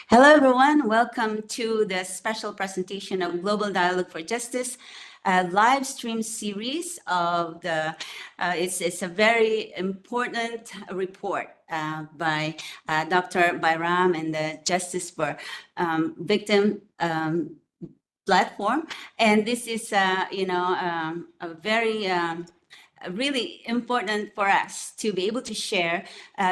Hello, everyone. Welcome to the special presentation of Global Dialogue for Justice, a live stream series of the, it's a very important report by Dr. Bayram and the Justice for Victim platform. And this is, a very really important for us to be able to share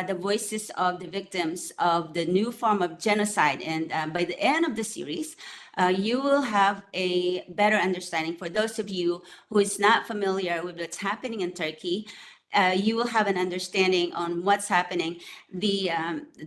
the voices of the victims of the new form of genocide. And by the end of the series, you will have a better understanding. For those of you who is not familiar with what's happening in Turkey, you will have an understanding on what's happening, the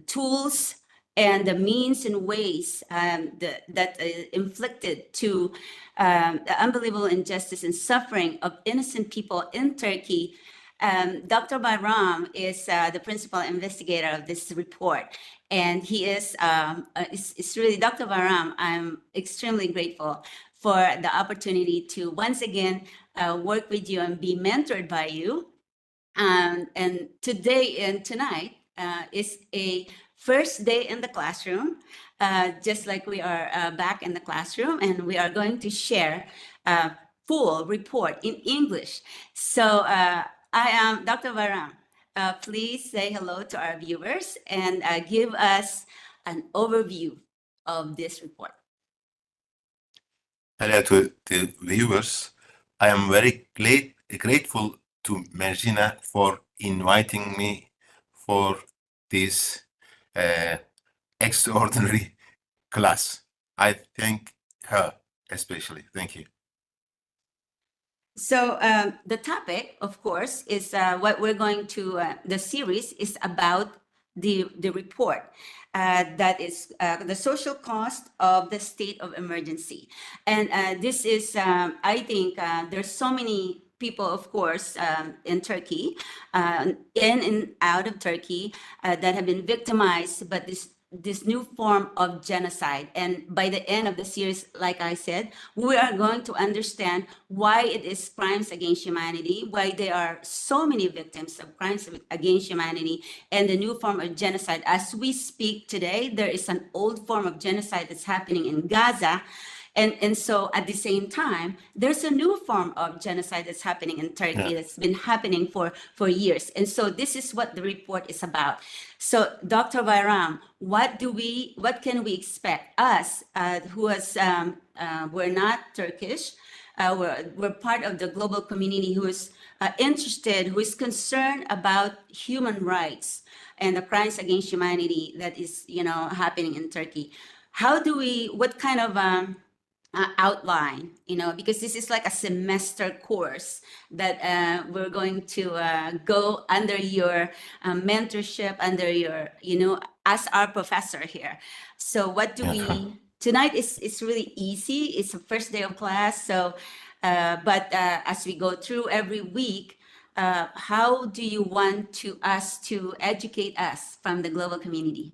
tools and the means and ways that inflicted to the unbelievable injustice and suffering of innocent people in Turkey. Dr. Bayram is the principal investigator of this report. And he is, it's really, Dr. Bayram, I'm extremely grateful for the opportunity to once again work with you and be mentored by you. And today and tonight is a first day in the classroom, just like we are back in the classroom, and we are going to share a full report in English. So I am Dr. Bayram. Please say hello to our viewers and give us an overview of this report. Hello to the viewers. I am very grateful to Mergina for inviting me for this extraordinary class. I thank her especially. Thank you. So the topic, of course, is what we're going to, the series is about the report that is the social cost of the state of emergency. And this is, I think, there's so many people, of course, in Turkey, in and out of Turkey, that have been victimized, but this new form of genocide. And by the end of the series, like I said, we are going to understand why it is crimes against humanity, why there are so many victims of crimes against humanity, and the new form of genocide. As we speak today, there is an old form of genocide that's happening in Gaza. And so at the same time, there's a new form of genocide that's happening in Turkey that's been happening for years. And so this is what the report is about. So Dr. Bayram, what can we expect? Us, who has, we're not Turkish, we're part of the global community who is interested, who is concerned about human rights and the crimes against humanity that is, happening in Turkey. What kind of outline, because this is like a semester course that we're going to go under your mentorship, under your, as our professor here. So what do we, tonight is really easy. It's the first day of class. So, but as we go through every week, how do you want us to educate us from the global community?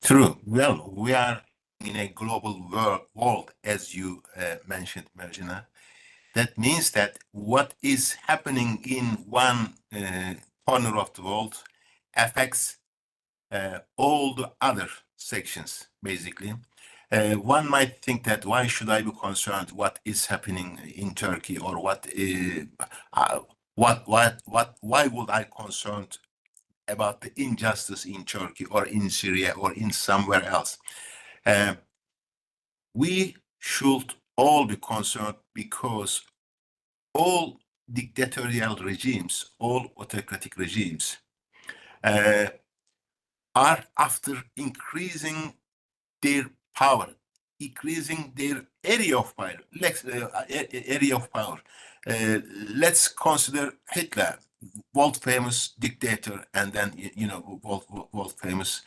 True. Well, we are in a global world, as you mentioned, Mergina. That means that what is happening in one corner of the world affects all the other sections, basically. One might think that why should I be concerned what is happening in Turkey, or why would I concerned about the injustice in Turkey or in Syria or in somewhere else? We should all be concerned because all dictatorial regimes, all autocratic regimes are after increasing their power, increasing their area of power. Let's consider Hitler, world famous dictator, and then world famous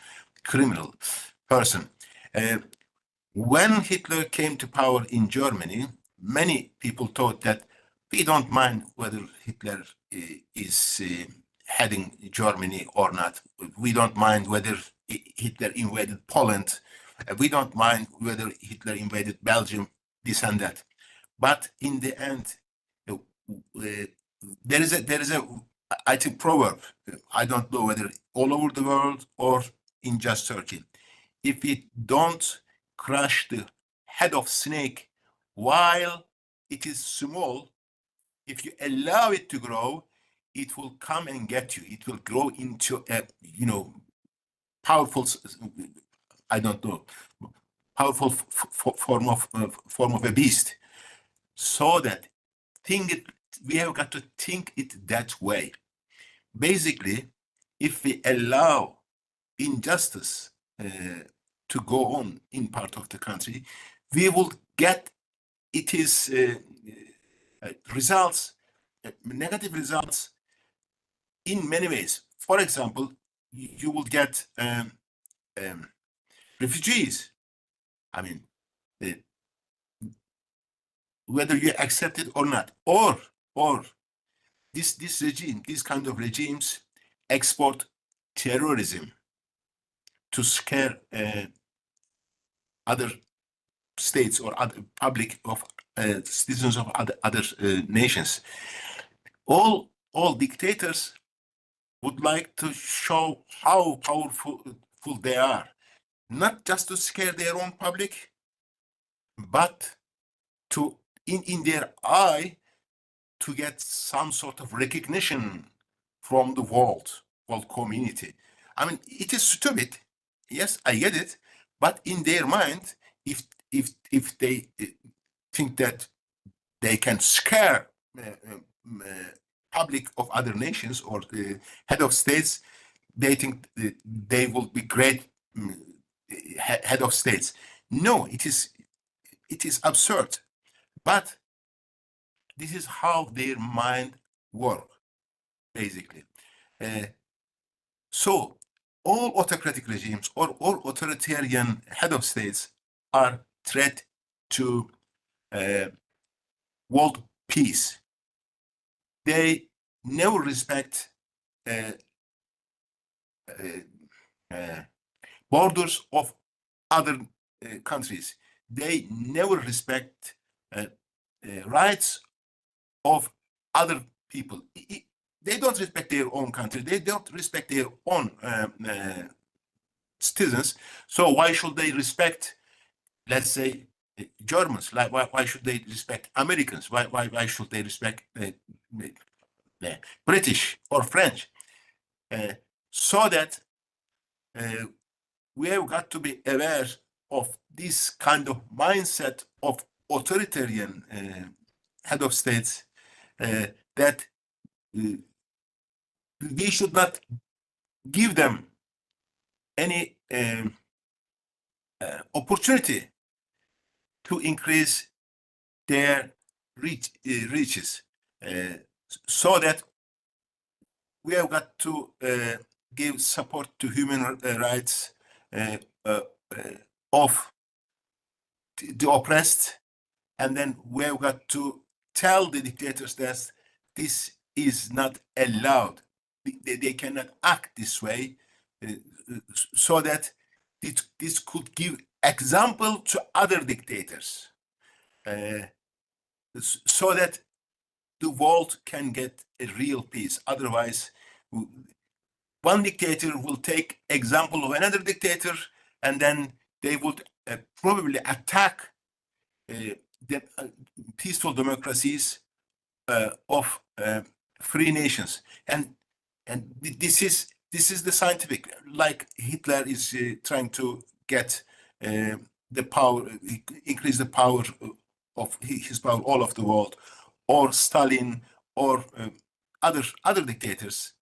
criminal person. When Hitler came to power in Germany, many people thought that we don't mind whether Hitler is heading Germany or not. We don't mind whether Hitler invaded Poland. We don't mind whether Hitler invaded Belgium, this and that. But in the end, there is a I think proverb. I don't know whether all over the world or in just Turkey. if we don't crush the head of snake while it is small, if you allow it to grow, it will come and get you. It will grow into a, powerful, I don't know, powerful form of a beast. So that we have got to think it that way. Basically, if we allow injustice to go on in part of the country, we will get results, negative results in many ways. For example, you will get refugees. I mean, whether you accept it or not, or this regime, these kind of regimes export terrorism to scare other states or other public of citizens of other nations. All dictators would like to show how powerful they are, not just to scare their own public, but to in their eye to get some sort of recognition from the world community. I mean, it is stupid. Yes, I get it. But in their mind, if they think that they can scare public of other nations or the head of states, they think they will be great head of states. No, it is absurd. But this is how their mind works, basically. So all autocratic regimes or all authoritarian head of states are threat to world peace. They never respect borders of other countries. They never respect rights of other people. They don't respect their own country. They don't respect their own citizens. So why should they respect, let's say, Germans? Like why should they respect Americans? Why should they respect British or French? So that we have got to be aware of this kind of mindset of authoritarian head of states, that we should not give them any opportunity to increase their reaches, so that we have got to give support to human rights of the oppressed, and then we have got to tell the dictators that this is not allowed. They cannot act this way, so that this could give example to other dictators, so that the world can get a real peace. Otherwise, one dictator will take example of another dictator, and then they would probably attack the peaceful democracies of free nations. And this is the scientific, like Hitler is trying to get the power, increase the power of his power all of the world, or Stalin, or other dictators.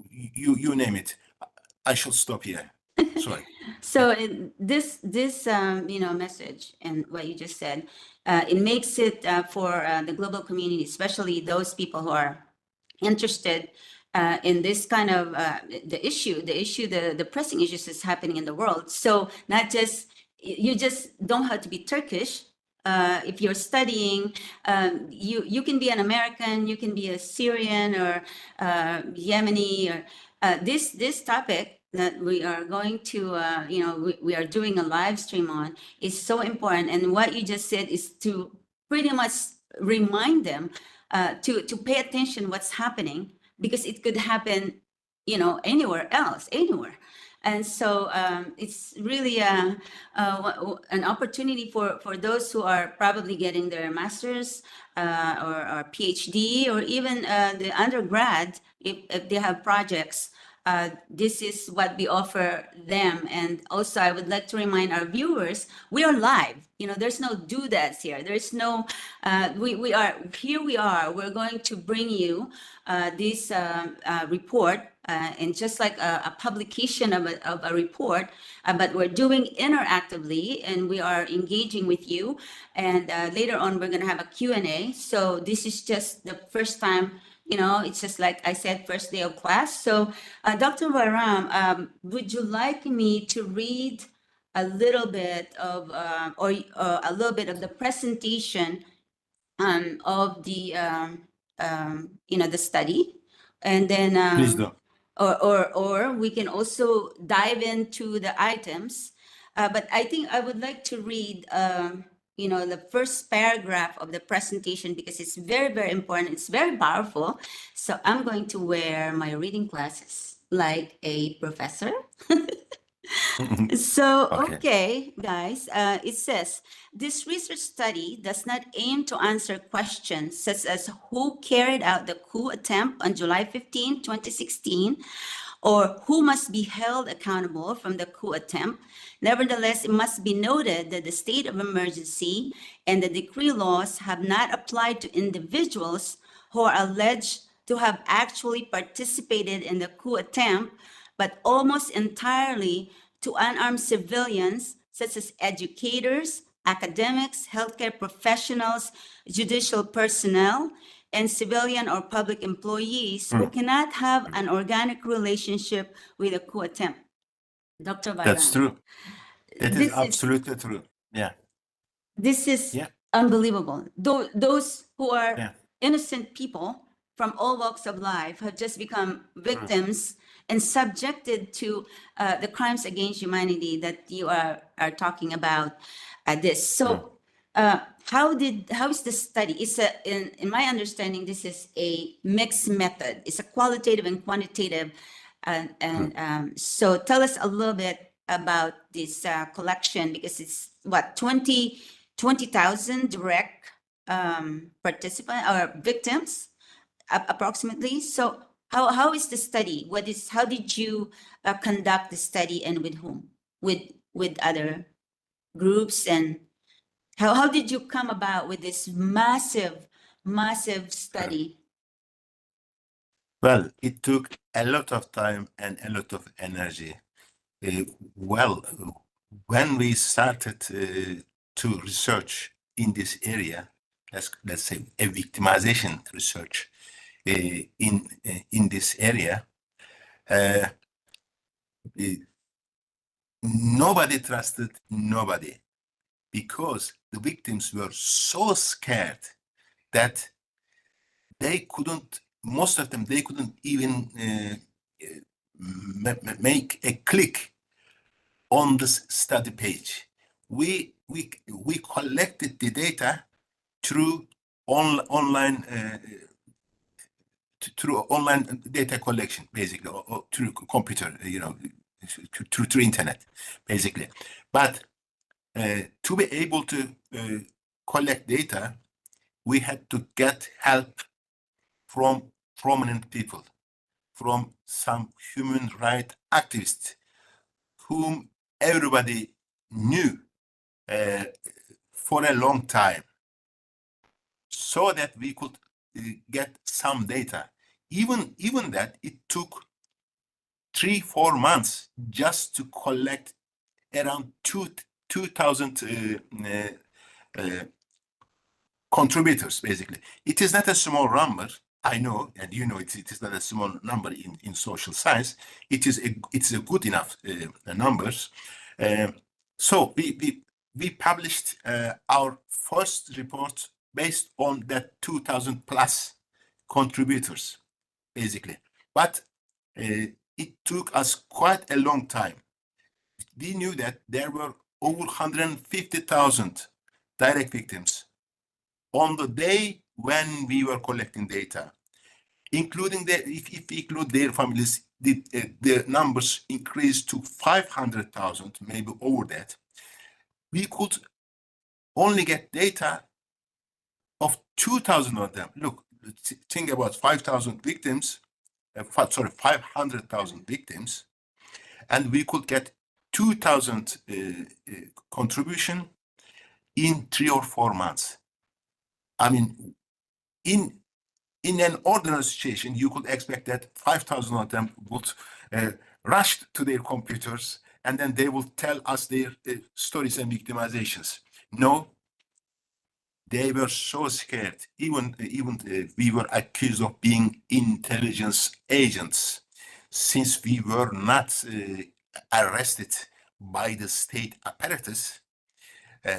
You name it. I shall stop here. Sorry. So this message and what you just said, it makes it for the global community, especially those people who are interested in this kind of the pressing issues that's happening in the world. So not just, you just don't have to be Turkish. If you're studying, you can be an American, you can be a Syrian or Yemeni, or this topic that we are going to, we are doing a live stream on is so important. And what you just said is to pretty much remind them to pay attention what's happening, because it could happen, anywhere else, anywhere. And so it's really an opportunity for those who are probably getting their master's or PhD, or even the undergrad, if they have projects. This is what we offer them. And also, I would like to remind our viewers, we are live. You know, there's no doodads here. There's no, we are, here we are. We're going to bring you this report, and just like a publication of a report, but we're doing interactively, and we are engaging with you. And later on, we're going to have a Q&A. So this is just the first time, you know, it's just like I said, first day of class. So Dr. Bayram, would you like me to read a little bit of, or a little bit of the presentation of the, you know, the study? And then, Please do. or we can also dive into the items. But I think I would like to read, you know, the first paragraph of the presentation, because it's very, very important. It's very powerful. So I'm going to wear my reading glasses like a professor. So, Okay. okay, guys, it says, this research study does not aim to answer questions such as who carried out the coup attempt on July 15, 2016, or who must be held accountable from the coup attempt. Nevertheless, it must be noted that the state of emergency and the decree laws have not applied to individuals who are alleged to have actually participated in the coup attempt, but almost entirely to unarmed civilians such as educators, academics, healthcare professionals, judicial personnel, and civilian or public employees who cannot have an organic relationship with a coup attempt. Dr. That's Bayram, true. It is this is absolutely true. Yeah. this is Yeah. unbelievable. Those who are Yeah. innocent people from all walks of life have just become victims and subjected to the crimes against humanity that you are talking about this. So how is the study? It's in my understanding, this is a mixed method. It's a qualitative and quantitative. And so tell us a little bit about this collection, because it's what, 20,000 direct participants or victims approximately. So how is the study? How did you conduct the study, and with whom? With other groups? And how did you come about with this massive study? Well, it took a lot of time and a lot of energy. Well, when we started to research in this area, let's say a victimization research in this area, uh, nobody trusted nobody, because the victims were so scared that most of them, they couldn't even make a click on this study page. We collected the data through online data collection, basically, or through computer, through internet, basically. But to be able to collect data, we had to get help from prominent people, from some human rights activists whom everybody knew for a long time, so that we could get some data. Even that, it took 3-4 months just to collect around 2,000 contributors, basically. It is not a small number, I know, and you know it is not a small number in social science. It's a good enough numbers. So we published our first report based on that 2,000 plus contributors, basically. But it took us quite a long time. We knew that there were over 150,000 direct victims on the day when we were collecting data, including if we include their families, the numbers increase to 500,000, maybe over that, we could only get data of 2,000 of them. Look, think about 5,000 victims, 500,000 victims, and we could get 2,000 contribution in 3 or 4 months. I mean, in an ordinary situation, you could expect that 5,000 of them would rush to their computers and then they will tell us their stories and victimizations. No, they were so scared. Even we were accused of being intelligence agents, since we were not arrested by the state apparatus.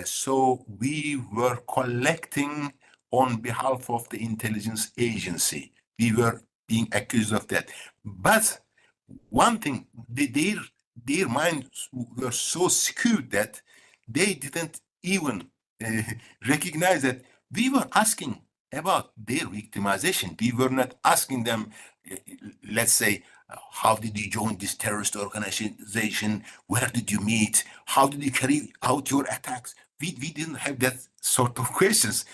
So we were collecting on behalf of the intelligence agency. We were being accused of that. But one thing, their minds were so skewed that they didn't even recognize that we were asking about their victimization. We were not asking them, let's say, how did you join this terrorist organization? Where did you meet? How did you carry out your attacks? We didn't have that sort of questions.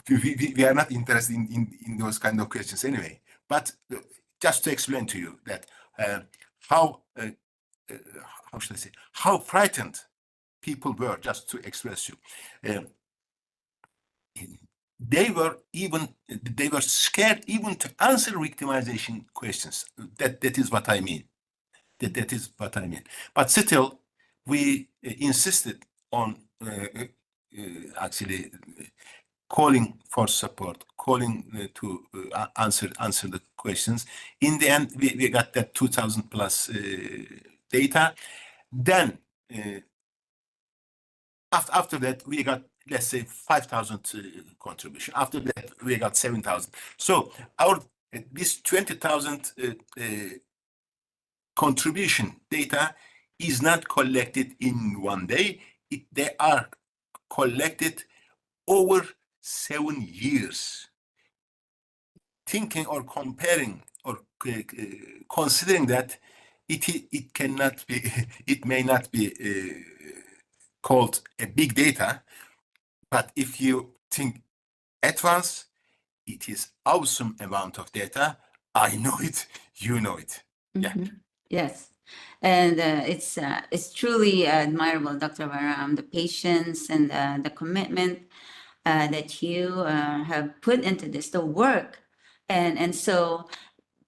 we are not interested in those kind of questions anyway. But just to explain to you that how should I say, how frightened people were, just to express you. They were scared even to answer victimization questions. That is what I mean. That is what I mean. But still, we insisted on actually calling for support, calling to answer the questions. In the end, we got that 2,000 plus data. Then after that, we got, let's say, 5,000 contribution. After that, we got 7,000. So this 20,000 contribution data is not collected in one day. They are collected over 7 years. Thinking or comparing or considering that it cannot be, it may not be called a big data, but if you think at once, it is awesome amount of data. I know it, you know it. Yeah. Yes. And it's truly admirable, Dr. Bayram, the patience and the commitment that you have put into this, the work. And so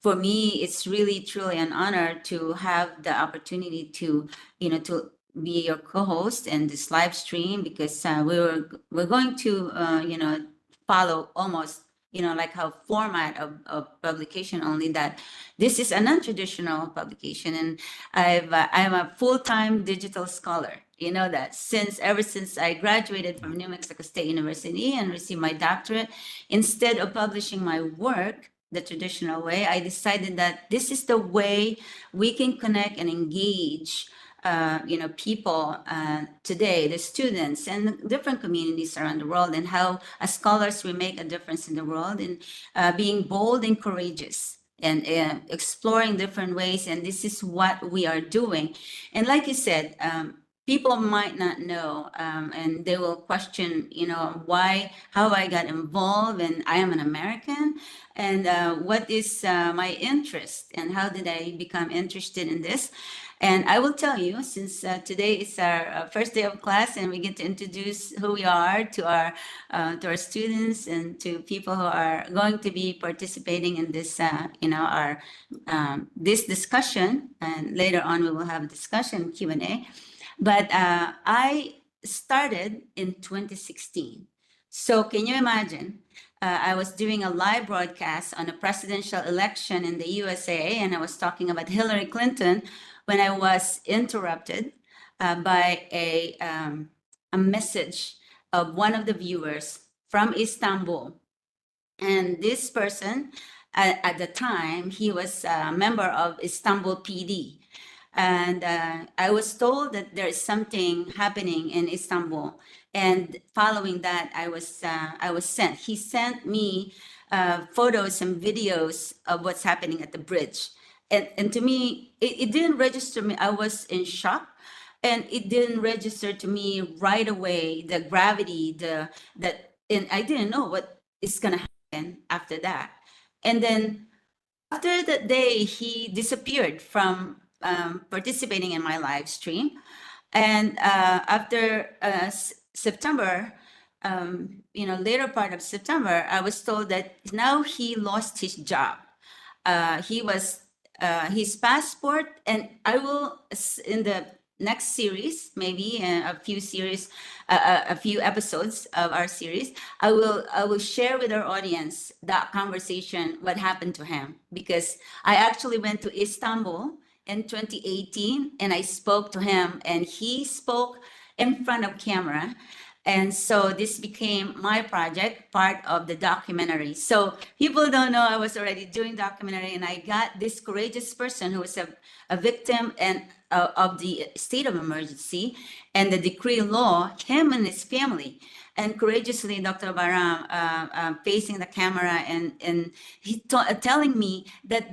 for me, it's really truly an honor to have the opportunity to, to be your co-host in this live stream, because we're going to, follow almost, like how format of publication, only that this is a non-traditional publication. And I'm a full-time digital scholar. You know that ever since I graduated from New Mexico State University and received my doctorate, instead of publishing my work the traditional way, I decided that this is the way we can connect and engage people today, the students and different communities around the world, and how as scholars we make a difference in the world, and being bold and courageous and exploring different ways. And this is what we are doing. And like you said, people might not know, and they will question, how I got involved, and I am an American, and what is my interest, and how did I become interested in this. And I will tell you, since today is our first day of class, and we get to introduce who we are to our students and to people who are going to be participating in this, our this discussion. And later on, we will have a discussion Q&A. But I started in 2016. So can you imagine? I was doing a live broadcast on a presidential election in the USA, and I was talking about Hillary Clinton when I was interrupted by a message of one of the viewers from Istanbul. And this person, at the time, he was a member of Istanbul PD. And I was told that there is something happening in Istanbul. And following that, I was sent. He sent me photos and videos of what's happening at the bridge. and to me, it didn't register me. I was in shock, and it didn't register to me right away the gravity, and I didn't know what is gonna happen after that. And then after that day, he disappeared from participating in my live stream. And after September, later part of September, I was told that now he lost his job. He was his passport, and I will in the next series, maybe a few episodes of our series, I will share with our audience that conversation, what happened to him, because I actually went to Istanbul in 2018 and I spoke to him, and he spoke in front of camera. And so this became my project, part of the documentary. So people don't know I was already doing documentary, and I got this courageous person who was a victim and of the state of emergency and the decree law, him and his family. And courageously, Dr. Bayram, facing the camera, and he telling me that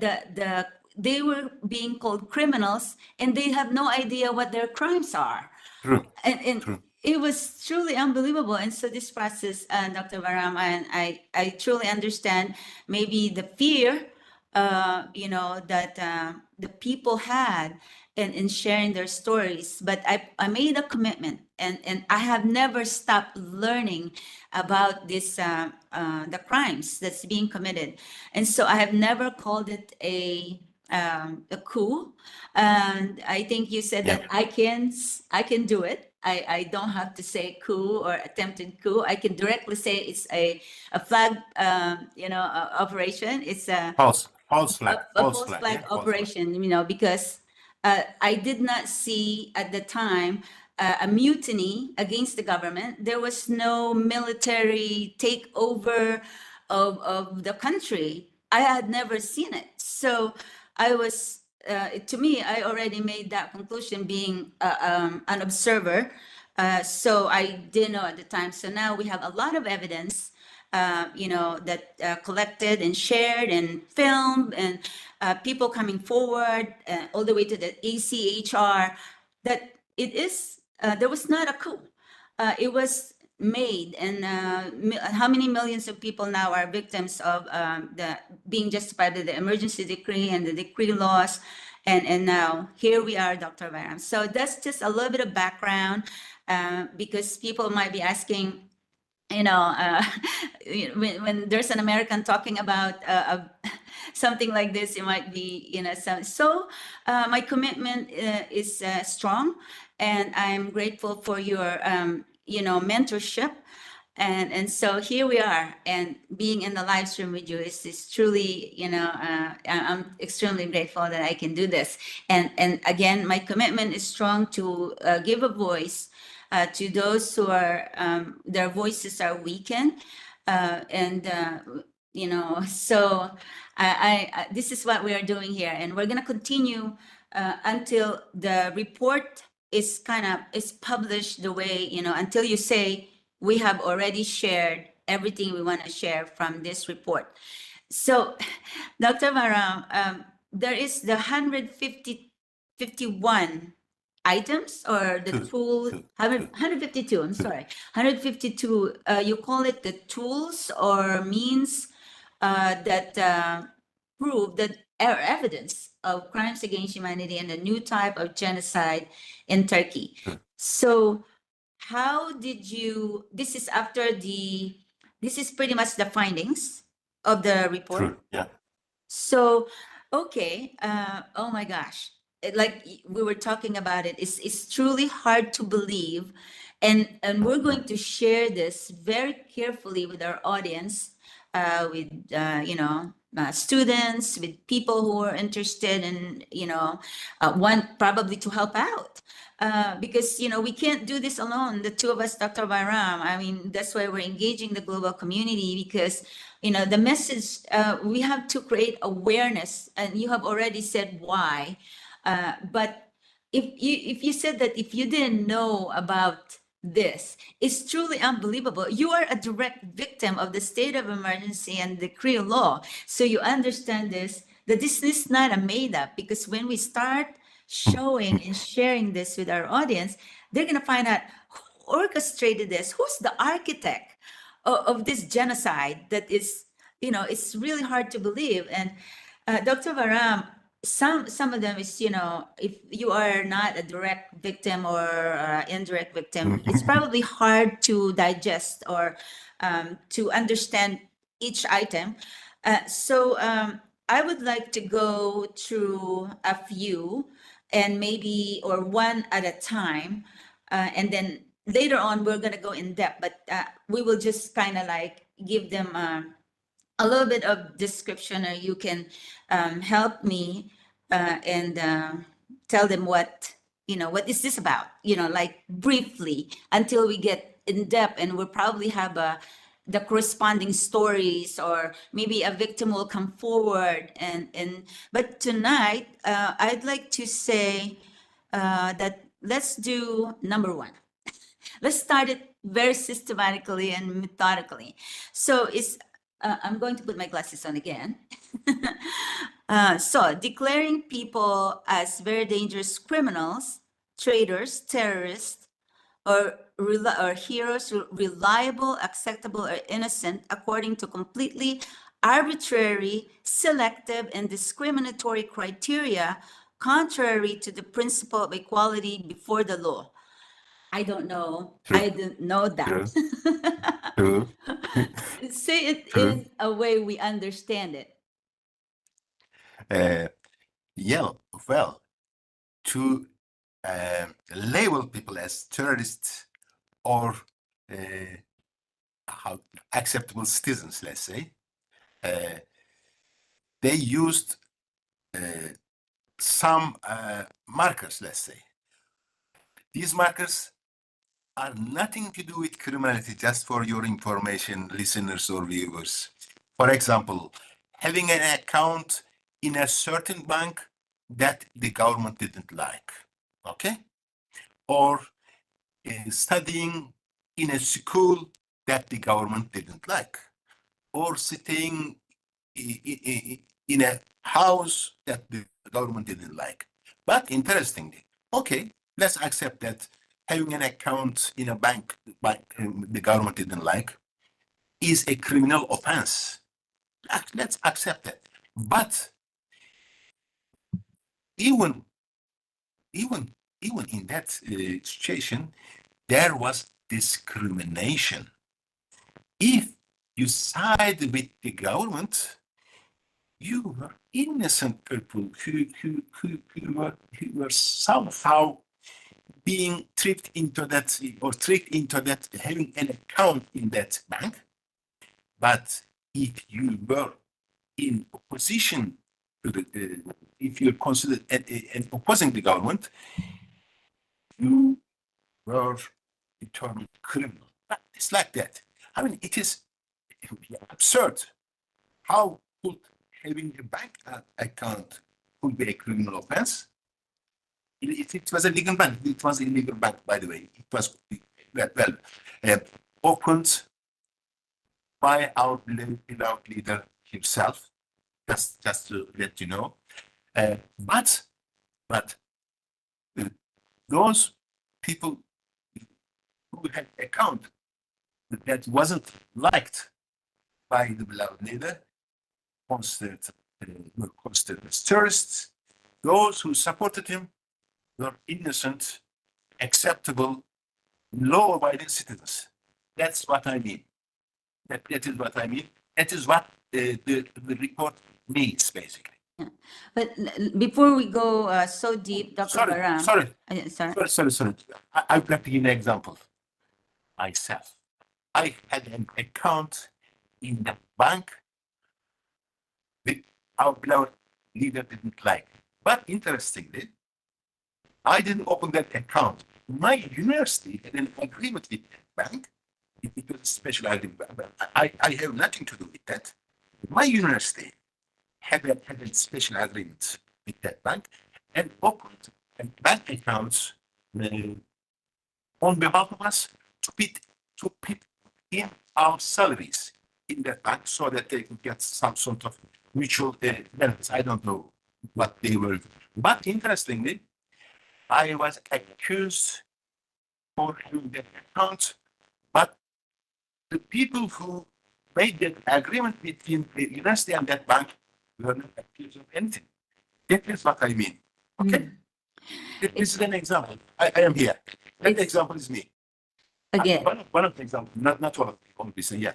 they were being called criminals and they have no idea what their crimes are. True. And True. it was truly unbelievable. And so this process, Dr. Varam, and I truly understand maybe the fear, that the people had in sharing their stories. But I made a commitment, and I have never stopped learning about the crimes that's being committed. And so I have never called it a coup. And I think you said Yeah. that I can do it. I don't have to say coup or attempted coup. I can directly say it's a flag, operation. It's False flag. a False false flag. flag Yeah. False flag. operation, because I did not see at the time a mutiny against the government. There was no military takeover of the country. I had never seen it. So to me, I already made that conclusion being an observer. So I didn't know at the time. So now we have a lot of evidence, that collected and shared and filmed, and people coming forward, all the way to the ACHR, that there was not a coup. It was made, and how many millions of people now are victims of the being justified by the emergency decree and the decree laws. And now here we are, Dr. Bayram. So that's just a little bit of background, because people might be asking, when there's an American talking about something like this, it might be, so my commitment is strong, and I'm grateful for your, mentorship. And so here we are, and being in the live stream with you is truly, I'm extremely grateful that I can do this. And again, my commitment is strong to give a voice to those who are their voices are weakened, so this is what we are doing here, and we're going to continue until the report is published the way, until you say we have already shared everything we want to share from this report. So, Dr. Varam, there is the 151 items, or the tool, 152, I'm sorry, 152, you call it the tools or means that prove that evidence of crimes against humanity and a new type of genocide in Turkey. So how did you, this is pretty much the findings of the report. True. Yeah. So, okay, oh my gosh, like we were talking about it's truly hard to believe, and we're going to share this very carefully with our audience, with students, with people who are interested in, want probably to help out. Because, we can't do this alone, the two of us, Dr. Bayram. I mean, that's why we're engaging the global community, because, the message, we have to create awareness, and you have already said why. But if you said that if you didn't know about this, it's truly unbelievable. You are a direct victim of the state of emergency and decree law. So you understand this. that this is not a made up, because when we start showing and sharing this with our audience, they're going to find out who orchestrated this, who's the architect of this genocide that is, it's really hard to believe. And Dr. Varam, some of them is, if you are not a direct victim or indirect victim, it's probably hard to digest or to understand each item. So I would like to go through a few, and maybe, or one at a time, and then later on we're going to go in depth, but we will just kind of like give them a little bit of description, or you can help me and tell them what is this about, like briefly, until we get in depth, and we'll probably have the corresponding stories, or maybe a victim will come forward. But tonight, I'd like to say that let's do number one. Let's start it very systematically and methodically. So I'm going to put my glasses on again. So declaring people as very dangerous criminals, traitors, terrorists, or heroes, reliable, acceptable, or innocent, according to completely arbitrary, selective, and discriminatory criteria, contrary to the principle of equality before the law. I don't know. True. I didn't know that. True. Say it True. in a way we understand it. Yeah, well, to label people as terrorists or how acceptable citizens, let's say, they used some markers, let's say. These markers are nothing to do with criminality, just for your information, listeners or viewers. For example, having an account in a certain bank that the government didn't like, okay? Or studying in a school that the government didn't like, or staying in a house that the government didn't like. But interestingly, okay, let's accept that having an account in a bank the government didn't like is a criminal offense. Let's accept that. But even even even in that situation, there was discrimination. If you side with the government, you were innocent people who were somehow being tricked into that, or tricked into that, having an account in that bank. But if you were in opposition to if you're considered an opposing the government, you were determined criminal. But it's like that. I mean, it would be absurd. How could having a bank account could be a criminal offense? It was a legal bank. It was a legal bank, by the way. It was uh, opened by our beloved leader himself. Just to let you know. But those people who had account that wasn't liked by the beloved leader were considered as terrorists. Those who supported him were innocent, acceptable, law-abiding citizens. That's what I mean. That is what I mean. That is what the report means, basically. Yeah. But before we go so deep, Dr. Varam. Sorry. I've got to give an example. Myself. I had an account in the bank that our beloved leader didn't like. But interestingly, I didn't open that account. My university had an agreement with that bank. It was a special agreement. I have nothing to do with that. My university had a special agreement with that bank and opened bank accounts on behalf of us to put in our salaries in that bank so that they could get some sort of mutual benefits. I don't know what they were. But interestingly, I was accused for having that account, but the people who made that agreement between the university and that bank were not accused of anything. That is what I mean. Okay? This is an example. I am here. That example is me. Again, One of the examples, not all of them, obviously, yeah.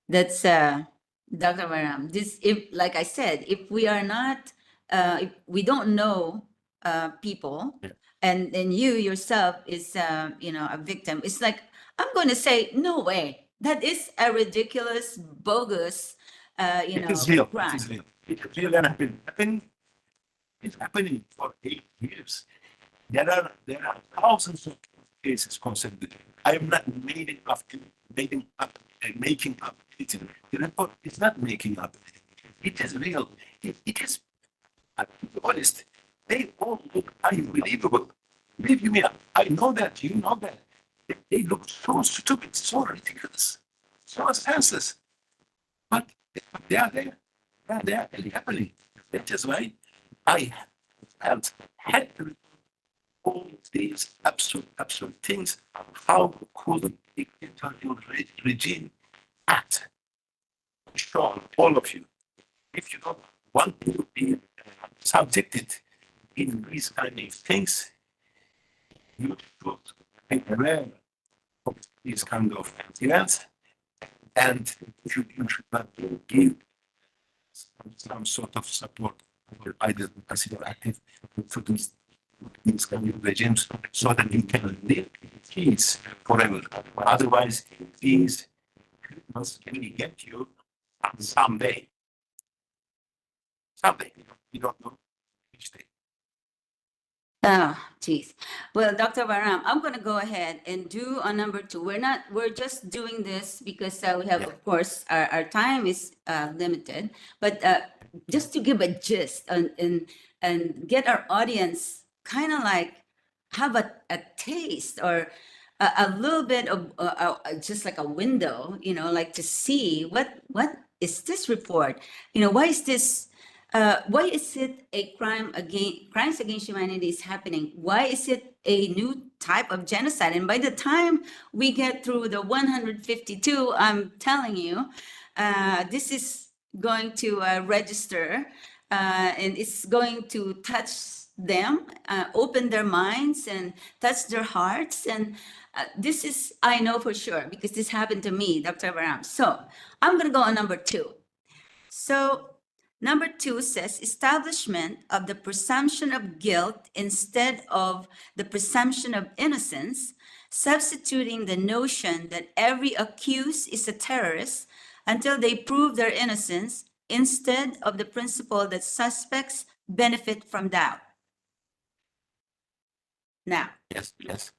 that's Dr. Bayram. This, if like I said, if we are not, if we don't know people, Yeah. and you yourself is, you know, a victim, it's like I'm going to say, no way. That is a ridiculous, bogus, you It know, is real. crime. It is real. It is real and it's happening for 8 years. There are thousands of cases considered. I am not making up anything. The report is not making up. It is real. It is, to be honest, they all look unbelievable. Believe me, I know that, you know that. They look so stupid, so ridiculous, so senseless. But they are there. They are happening. That is why I had to all these absurd things. How could the dictatorial regime act? Sure, all of you. If you don't want to be subjected in these kind of things, you should be aware of these kind of events, and you should not give some sort of support or either consider active to these kind of regimes so that you can live in peace forever. Otherwise, these must really get you someday. Someday. You don't know each day. Ah, geez. Well, Dr. Baram, I'm going to go ahead and do a number two. We're just doing this because we have, of course, our time is limited, but just to give a gist and get our audience kind of like have a taste or a little bit of just like a window, you know, like to see what is this report? You know, why is it a crimes against humanity is happening? Why is it a new type of genocide? And by the time we get through the 152, I'm telling you, this is going to register and it's going to touch them, open their minds and touch their hearts. And this is, I know for sure, because this happened to me, Dr. Baram. So I'm going to go on number two. So number two says establishment of the presumption of guilt instead of the presumption of innocence, substituting the notion that every accused is a terrorist until they prove their innocence instead of the principle that suspects benefit from doubt. Now, Yes.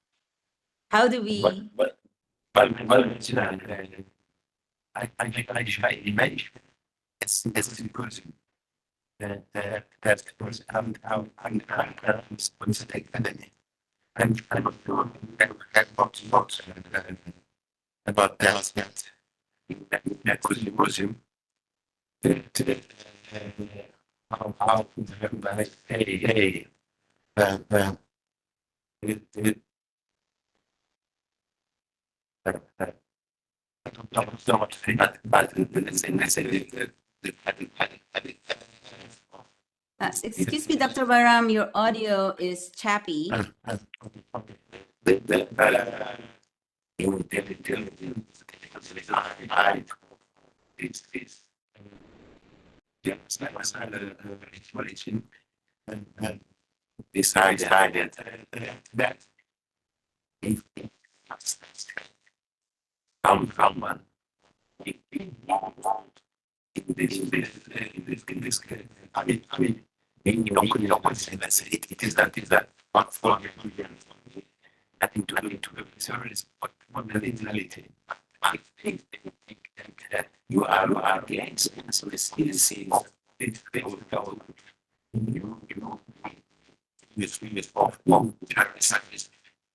how do we? But I imagine it's because that was I'm academy. And I'm not sure about that Muslim how hey I don't know what to say, but Excuse me, Dr. Baram, your audio is choppy. Decided that if someone in this I mean, you know, it is that not for nothing to do to service, but reality. I think that you are against so this is they will go with of terrorists,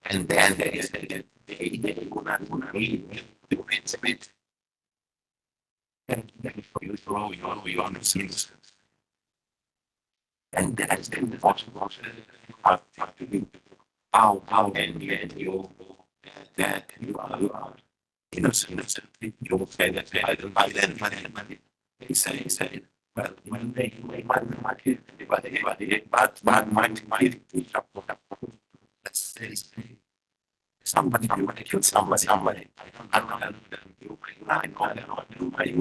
and then there is they will not need to and then you grow your understanding. And that's the possible how and you that you are innocent. You say that I then they say well when they but my let's say somebody killed somebody. I don't know you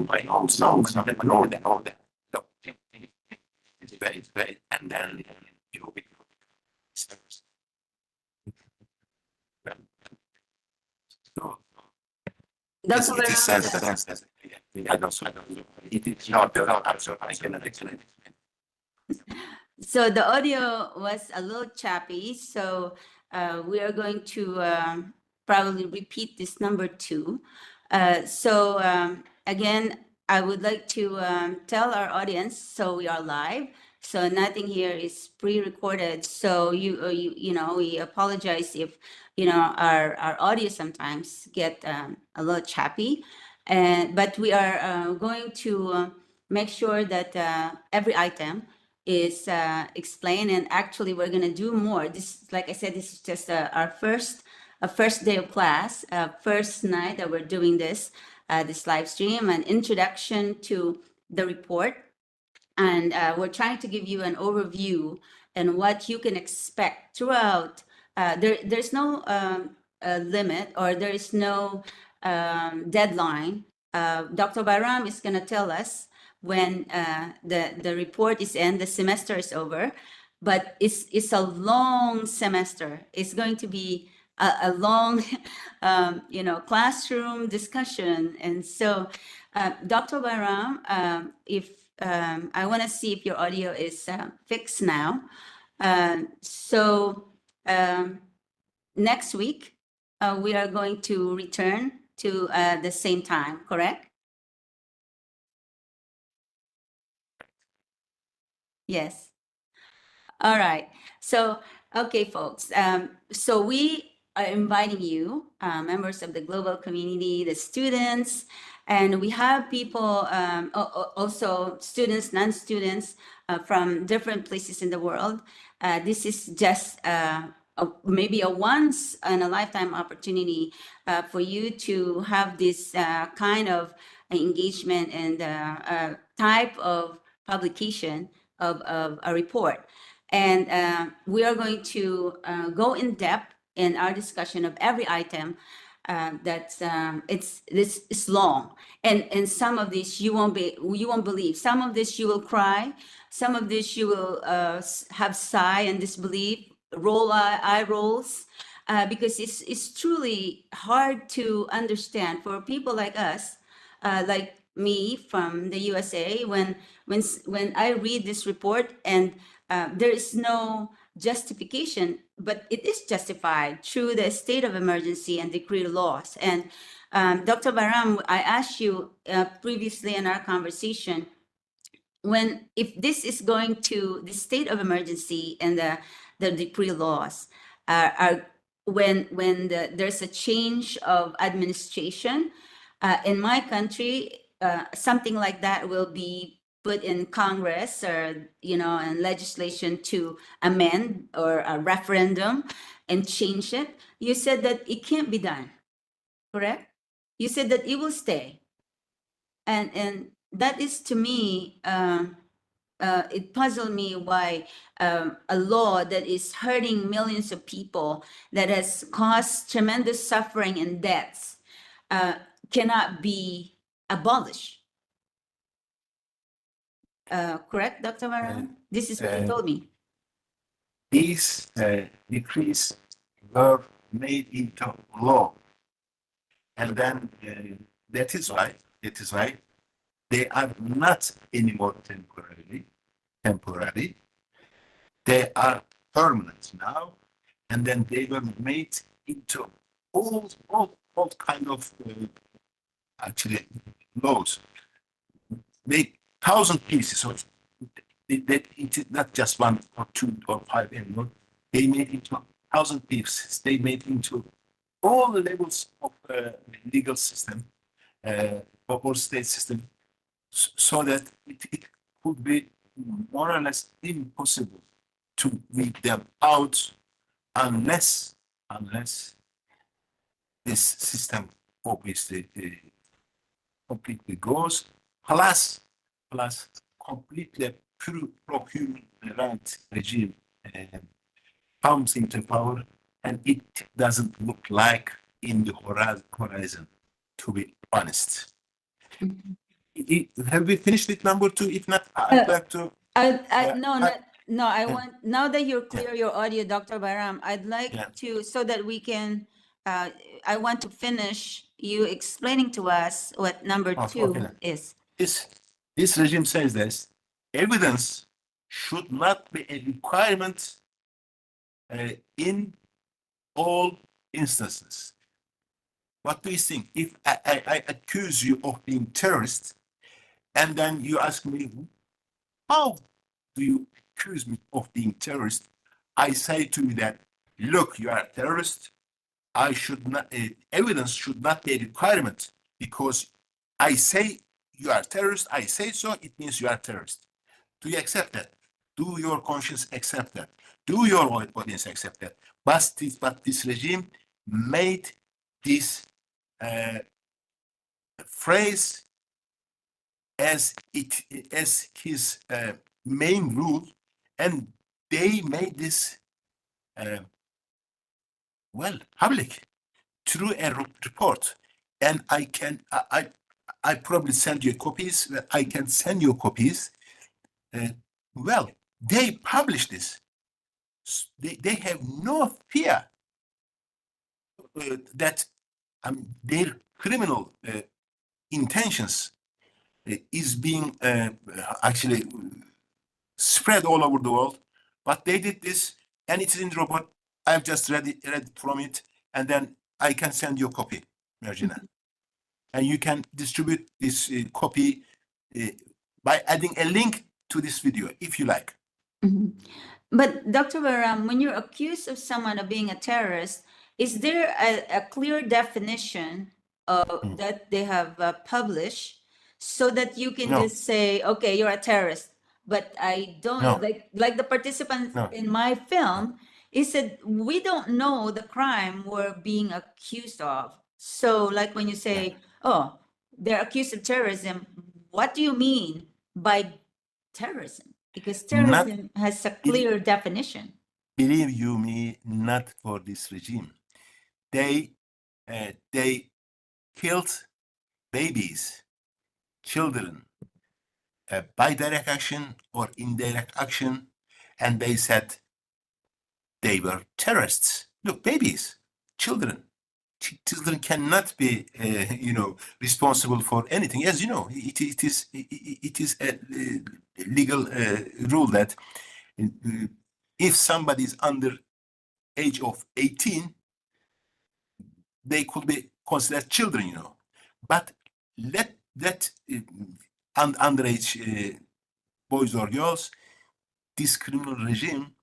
I know songs I know that. So, it's very and then you so Dr. it is Varun, sense. I don't know. It is not the so I cannot explain. so the audio was a little choppy, so we are going to probably repeat this number two. Again, I would like to tell our audience, so we are live. So nothing here is pre-recorded. So you know, we apologize if our audio sometimes get a little choppy, and but we are going to make sure that every item is explained. And actually, we're going to do more. This, like I said, this is just our first day of class, first night that we're doing this live stream, an introduction to the report. And we're trying to give you an overview and what you can expect throughout. There's no limit, or there is no deadline. Dr. Bayram is going to tell us when the report is in, the semester is over, but it's a long semester. It's going to be a long, classroom discussion. And so, Dr. Bayram, if I want to see if your audio is fixed now. Next week, we are going to return to the same time, correct? Yes. All right. So, okay, folks. So we are inviting you, members of the global community, the students, and we have people, also students, non-students from different places in the world. This is just maybe a once in a lifetime opportunity for you to have this kind of engagement and type of publication of a report. And we are going to go in depth in our discussion of every item. It's long, and some of this you won't believe. Some of this you will cry. Some of this you will have sigh and disbelief, roll eye rolls, because it's truly hard to understand for people like us, like me from the USA, when I read this report and there is no justification, but it is justified through the state of emergency and decree laws. And Dr. Baram, I asked you previously in our conversation, if this is going to the state of emergency and the decree laws are when there's a change of administration in my country, something like that will be put in Congress, or and legislation to amend, or a referendum and change it. You said that it can't be done, correct? You said that it will stay, and that is, to me, it puzzled me why a law that is hurting millions of people, that has caused tremendous suffering and deaths, cannot be abolished. Correct, Dr. Varun? This is what you told me. These decrees were made into law, and then that is right. It is right. They are not anymore temporary. They are permanent now, and then they were made into all kind of actually laws. Made 1,000 pieces of that. It is not just one or two or five anymore. They made into 1,000 pieces. They made into all the levels of legal system or state system. so that it could be more or less impossible to weed them out unless this system obviously completely goes, plus completely pro-human rights regime comes into power, and it doesn't look like in the horizon, to be honest. Have we finished with number 2? If not, I'd like to. No, I yeah. want, now that you're clear your audio, Dr. Bayram, I'd like Yeah. to, so that we can, I want to finish you explaining to us what number Oh, 2 okay. is. This regime says this: evidence should not be a requirement in all instances. What do you think? If I accuse you of being terrorist, and then you ask me, how do you accuse me of being terrorist? I say to you that, look, you are a terrorist. I should not, evidence should not be a requirement, because I say you are terrorist. I say so. It means you are terrorist. Do you accept that? Do your conscience accept that? Do your audience accept that? But this regime made this phrase as his main rule, and they made this public through a report. And I probably send you copies. I can send you copies. They publish this. They have no fear that their criminal intentions is being actually spread all over the world. But they did this, and it is in the report. I've just read from it, and then I can send you a copy, Mergina. And you can distribute this copy by adding a link to this video, if you like. But Dr. Bayram, when you're accused of someone of being a terrorist, is there a clear definition of that they have published, so that you can No. just say, okay, you're a terrorist? But I don't, No. like the participant No. in my film, he said, we don't know the crime we're being accused of. So like when you say, oh, they're accused of terrorism, what do you mean by terrorism? Because terrorism has a clear definition. Believe you me, not for this regime. They killed babies, children, by direct action or indirect action, and they said they were terrorists. Look, babies, children. Children cannot be, responsible for anything. As you know, it is a legal rule that if somebody is under age of 18, they could be considered children, But let underage boys or girls, this criminal regime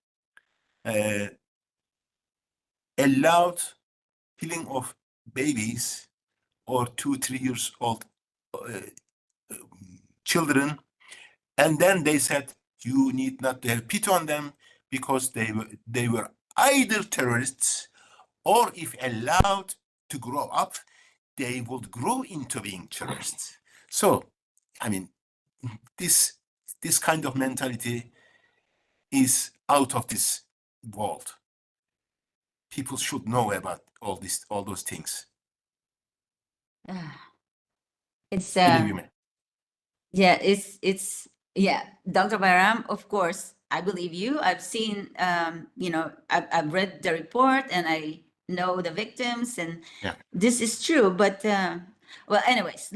allowed killing of babies or 2-3 years old children, and then they said you need not to have pity on them because they were either terrorists, or if allowed to grow up, they would grow into being terrorists. So, I mean, this kind of mentality is out of this world. People should know about all those things. It's Believe me. yeah, yeah, Dr. Bayram, of course, I believe you. I've seen, I've read the report, and I know the victims, and this is true. But well, anyways,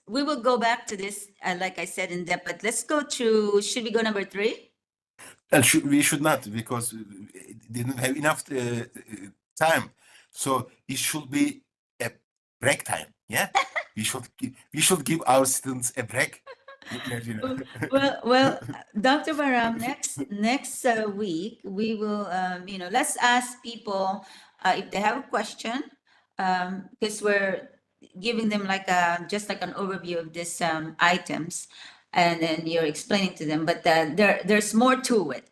we will go back to this, like I said, in depth. But let's go to, should we go number 3? We should not, because we didn't have enough time. So it should be a break time. Yeah, we should give our students a break. Well, Dr. Bayram, next week we will, let's ask people if they have a question, because giving them like just like an overview of these items, and then you're explaining to them. But there's more to it.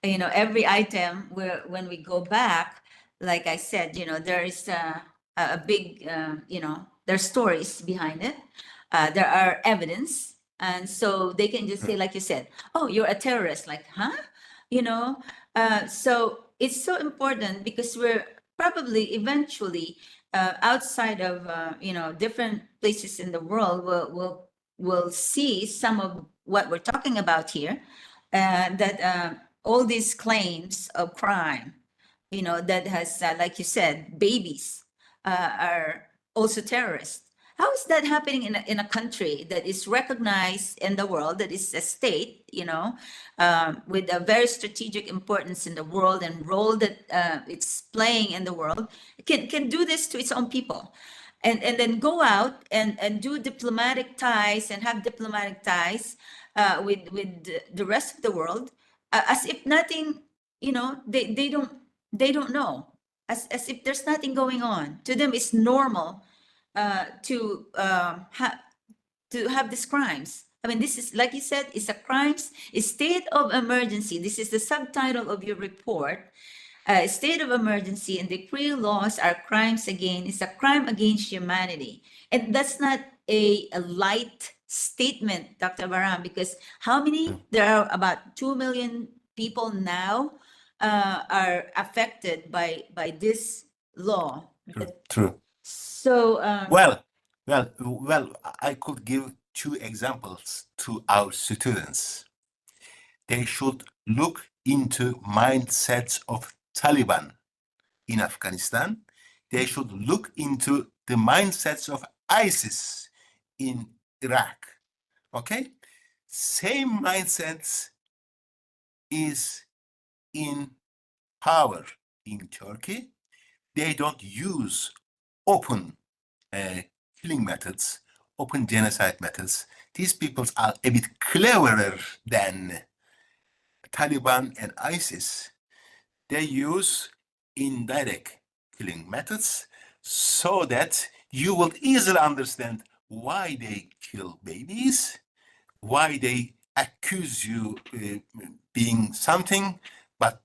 You know, every item where when we go back, like I said, you know, there is a big, you know, there's stories behind it. There are evidence. And so they can just say, like you said, oh, you're a terrorist. Like, huh? You know, so it's so important because we're probably eventually outside of, you know, different places in the world will see some of what we're talking about here, that all these claims of crime, you know, that has, like you said, babies are also terrorists. How is that happening in a country that is recognized in the world, that is a state, you know, with a very strategic importance in the world and role that it's playing in the world, can do this to its own people? And then go out and do diplomatic ties and have diplomatic ties with the rest of the world, as if nothing, you know, they don't know, as if there's nothing going on. To them, it's normal to have these crimes. I mean, this is, like you said, it's a crimes, a state of emergency. This is the subtitle of your report. State of emergency and decree laws are crimes against, it's a crime against humanity. And that's not a light statement, Dr. Baram, because how many? There are about 2 million people now are affected by this law. True. So, Well, I could give two examples to our students. They should look into mindsets of Taliban in Afghanistan. They should look into the mindsets of ISIS in Iraq. Okay? Same mindsets is in power in Turkey. They don't use open killing methods, open genocide methods. These people are a bit cleverer than Taliban and ISIS. They use indirect killing methods so that you will easily understand why they kill babies, why they accuse you being something, but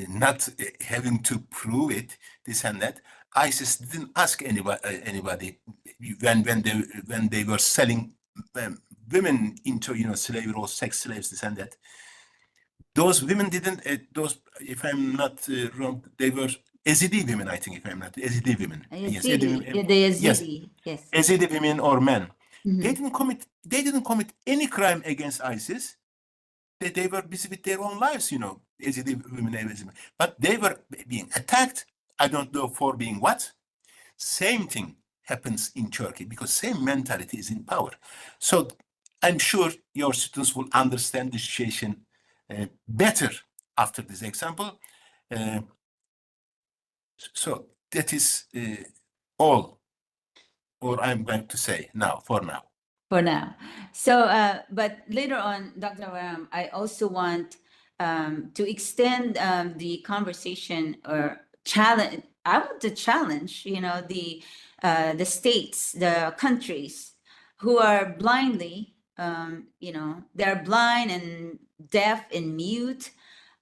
not having to prove it, this and that. ISIS didn't ask anybody when they were selling women into, you know, slavery or sex slaves, this and that. Those women didn't. Those, if I'm not wrong, they were Yazidi women. I think, if I'm not Yazidi women. Yes, Yazidi, the yes, Yazidi, yes. Yazidi women or men. Mhm. They didn't commit any crime against ISIS. They were busy with their own lives, you know, Yazidi women, but they were being attacked. I don't know for being what. Same thing happens in Turkey because same mentality is in power. So I'm sure your students will understand the situation better after this example. So that is all, or I'm going to say now, for now. For now. So, but later on, Dr. Ram, I also want to extend the conversation or challenge. I want to challenge, you know, the states, the countries who are blindly, you know, they're blind and deaf and mute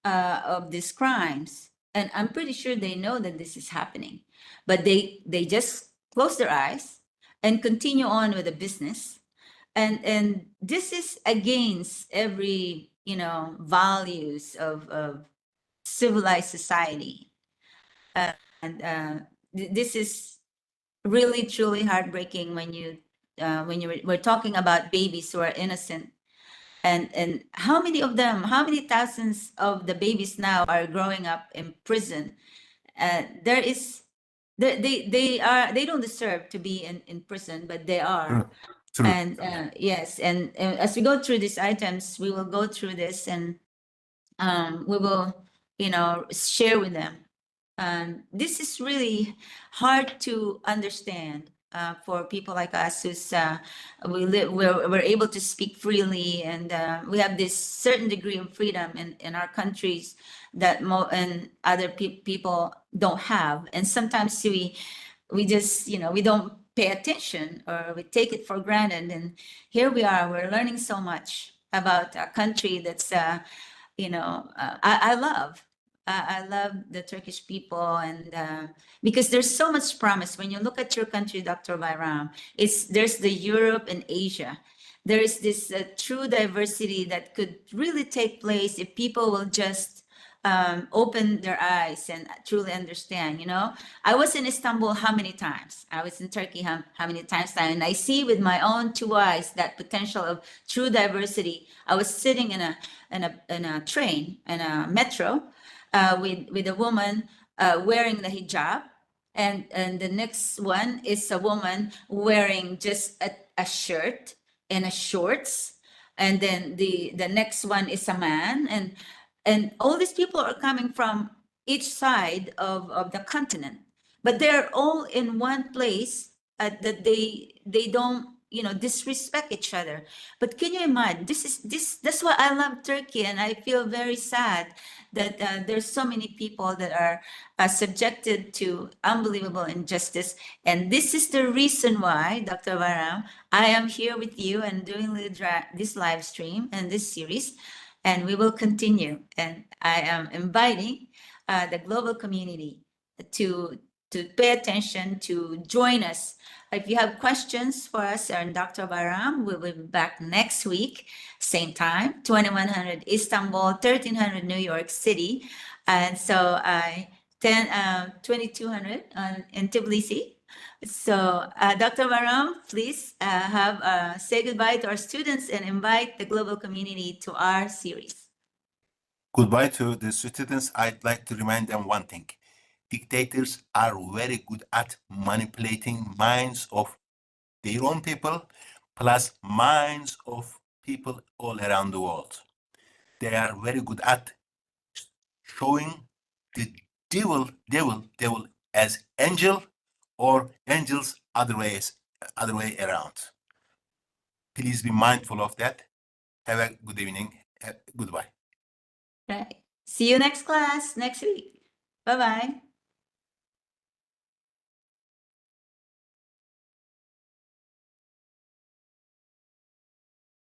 of these crimes. And I'm pretty sure they know that this is happening, but they just close their eyes and continue on with the business. And this is against every, you know, values of civilized society. This is really truly heartbreaking when we're talking about babies who are innocent. And how many of them, how many thousands of the babies now are growing up in prison? There is, they don't deserve to be in prison, but they are. True. And yes, and as we go through these items, we will go through this, and we will, you know, share with them. This is really hard to understand for people like us who's we're able to speak freely, and we have this certain degree of freedom in our countries that and other people don't have. And sometimes we just, you know, we don't pay attention or we take it for granted. And here we are, we're learning so much about a country that's, I love. I love the Turkish people, and because there's so much promise. When you look at your country, Dr. Bayram, there's the Europe and Asia. There is this true diversity that could really take place if people will just open their eyes and truly understand. I was in Istanbul how many times? I was in Turkey how many times now? And I see with my own two eyes that potential of true diversity. I was sitting in a train, in a metro, with a woman wearing the hijab, and the next one is a woman wearing just a shirt and a shorts, and then the next one is a man, and all these people are coming from each side of the continent, but they're all in one place, that they don't disrespect each other. But can you imagine, that's why I love Turkey, and I feel very sad that there's so many people that are subjected to unbelievable injustice. And this is the reason why, Dr. Varam, I am here with you and doing this live stream and this series, and we will continue. And I am inviting the global community to pay attention, to join us. If you have questions for us and Dr. Bayram, we will be back next week, same time, 2100 Istanbul, 1300 New York City. And so 2200 in Tbilisi. So Dr. Bayram, please say goodbye to our students and invite the global community to our series. Goodbye to the students. I'd like to remind them one thing. Dictators are very good at manipulating minds of their own people, plus minds of people all around the world. They are very good at showing the devil as angel, or angels other way around. Please be mindful of that. Have a good evening. Goodbye. Right. See you next class next week. Bye-bye.